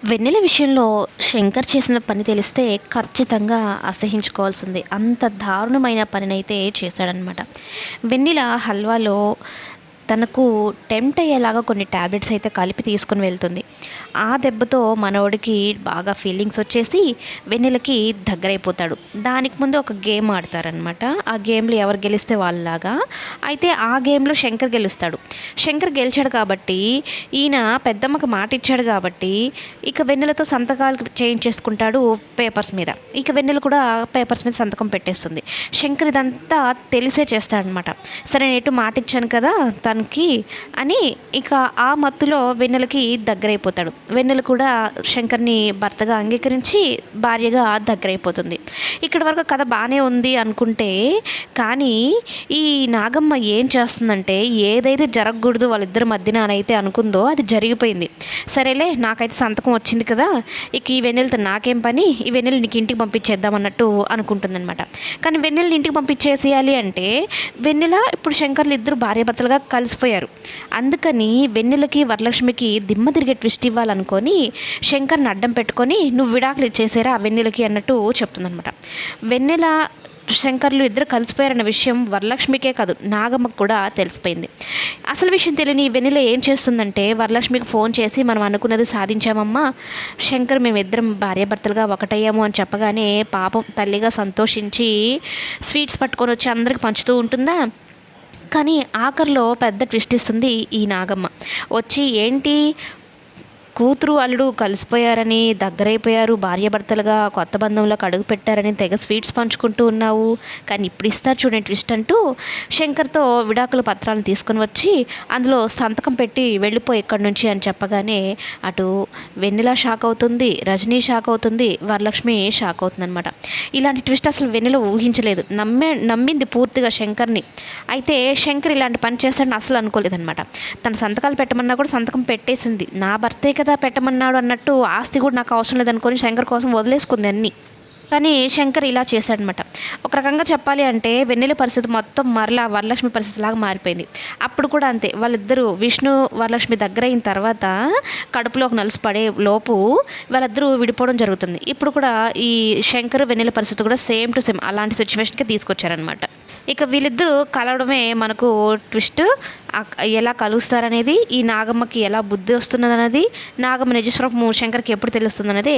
వెన్నెల విషయంలో శంకర్ చేసిన పని తెలిస్తే ఖచ్చితంగా అసహించుకోవాల్సిందే. అంత దారుణమైన పనినైతే చేశాడనమాట. వెన్నెల హల్వాలో తనకు టెంప్ట్ అయ్యేలాగా కొన్ని టాబ్లెట్స్ అయితే కలిపి తీసుకొని వెళ్తుంది. ఆ దెబ్బతో మనోడికి బాగా ఫీలింగ్స్ వచ్చేసి వెన్నెలకి దగ్గరైపోతాడు. దానికి ముందు ఒక గేమ్ ఆడతారనమాట. ఆ గేమ్‌లో ఎవరు గెలిస్తే వాళ్ళలాగా. అయితే ఆ గేమ్‌లో శంకర్ గెలుస్తాడు. శంకర్ గెలిచాడు కాబట్టి ఈయన పెద్దమ్మకి మాట ఇచ్చాడు కాబట్టి ఇక వెన్నెలతో సంతకాలు చేయించేసుకుంటాడు పేపర్స్ మీద. ఇక వెన్నెల కూడా పేపర్స్ మీద సంతకం పెట్టేస్తుంది. శంకర్ ఇదంతా తెలిసే చేస్తాడనమాట. సరే నేను ఎటు మాట ఇచ్చాను కదా తనకి అని ఇక ఆ మత్తులో వెన్నెలకి దగ్గరైపోతాడు. వెన్నెల కూడా శంకర్ని భర్తగా అంగీకరించి భార్యగా దగ్గరైపోతుంది. ఇక్కడి వరకు కథ బాగానే ఉంది అనుకుంటే కానీ ఈ నాగమ్మ ఏం చేస్తుందంటే ఏదైతే జరగకూడదు వాళ్ళిద్దరి మధ్యన అని అయితే అనుకుందో అది జరిగిపోయింది. సరేలే నాకైతే సంతకం వచ్చింది కదా, ఇక ఈ వెన్నెలతో నాకేం పని, ఈ వెన్నెల నీకు ఇంటికి పంపించేద్దాం అన్నట్టు అనుకుంటుందన్నమాట. కానీ వెన్నెలని ఇంటికి పంపించేసేయాలి అంటే వెన్నెల ఇప్పుడు శంకర్లు ఇద్దరు భార్యాభర్తలుగా కలిసిపోయారు. అందుకని వెన్నెలకి వరలక్ష్మికి దిమ్మ తిరిగే ట్విస్ట్ ఇవ్వాలనుకొని శంకర్ని అడ్డం పెట్టుకొని నువ్వు విడాకులు ఇచ్చేసారా వెన్నెలకి అన్నట్టు చెప్తుందనమాట. వెన్నెల శంకర్లు ఇద్దరు కలిసిపోయారన్న విషయం వరలక్ష్మికే కాదు నాగమ్మకు కూడా తెలిసిపోయింది. అసలు విషయం తెలియని వెన్నెల ఏం చేస్తుందంటే వరలక్ష్మికి ఫోన్ చేసి మనం అనుకున్నది సాధించామమ్మా, శంకర్ మేమిద్దరం భార్యాభర్తలుగా ఒకటయ్యాము అని చెప్పగానే పాపం తల్లిగా సంతోషించి స్వీట్స్ పట్టుకొని వచ్చి అందరికి పంచుతూ ఉంటుందా. కానీ ఆఖరిలో పెద్ద ట్విస్ట్ ఇస్తుంది ఈ నాగమ్మ. వచ్చి ఏంటి కూతురు అల్లుడు కలిసిపోయారని దగ్గరైపోయారు, భార్యాభర్తలుగా కొత్త బంధంలోకి అడుగు పెట్టారని తెగ స్వీట్స్ పంచుకుంటూ ఉన్నావు, కానీ ఇప్పుడు ఇస్తారు చూడండి ట్విస్ట్ అంటూ శంకర్తో విడాకుల పత్రాలను తీసుకొని వచ్చి అందులో సంతకం పెట్టి వెళ్ళిపోయి ఇక్కడి నుంచి అని చెప్పగానే అటు వెన్నెల షాక్ అవుతుంది, రజనీ షాక్ అవుతుంది, వరలక్ష్మి షాక్ అవుతుంది అనమాట. ఇలాంటి ట్విస్ట్ అసలు వెన్నెల ఊహించలేదు. నమ్మింది పూర్తిగా శంకర్ని. అయితే శంకర్ ఇలాంటి పని చేస్తాడని అసలు అనుకోలేదన్నమాట. తన సంతకాలు పెట్టమన్నా కూడా సంతకం పెట్టేసింది. నా భర్తే కదా పెట్టమన్నాడు అన్నట్టు ఆస్తి కూడా నాకు అవసరం లేదనుకొని శంకర్ కోసం వదిలేసుకుంది అన్నీ. కానీ శంకర్ ఇలా చేశాడనమాట. ఒక రకంగా చెప్పాలి అంటే వెన్నెల పరిస్థితి మొత్తం మరలా వరలక్ష్మి పరిస్థితిలాగా మారిపోయింది. అప్పుడు కూడా అంతే, వాళ్ళిద్దరూ విష్ణు వరలక్ష్మి దగ్గర అయిన తర్వాత కడుపులోకి నలుసు పడే లోపు వాళ్ళిద్దరూ విడిపోవడం జరుగుతుంది. ఇప్పుడు కూడా ఈ శంకర్ వెన్నెల పరిస్థితి కూడా సేమ్ టు సేమ్ అలాంటి సిచ్యువేషన్కి తీసుకొచ్చారనమాట. ఇక వీళ్ళిద్దరూ కలవడమే మనకు ట్విస్ట్. ఎలా కలుస్తారనేది, ఈ నాగమ్మకి ఎలా బుద్ధి వస్తున్నదనేది, నాగమ్మ నిజస్వరూపం శంకర్కి ఎప్పుడు తెలుస్తుంది అనేది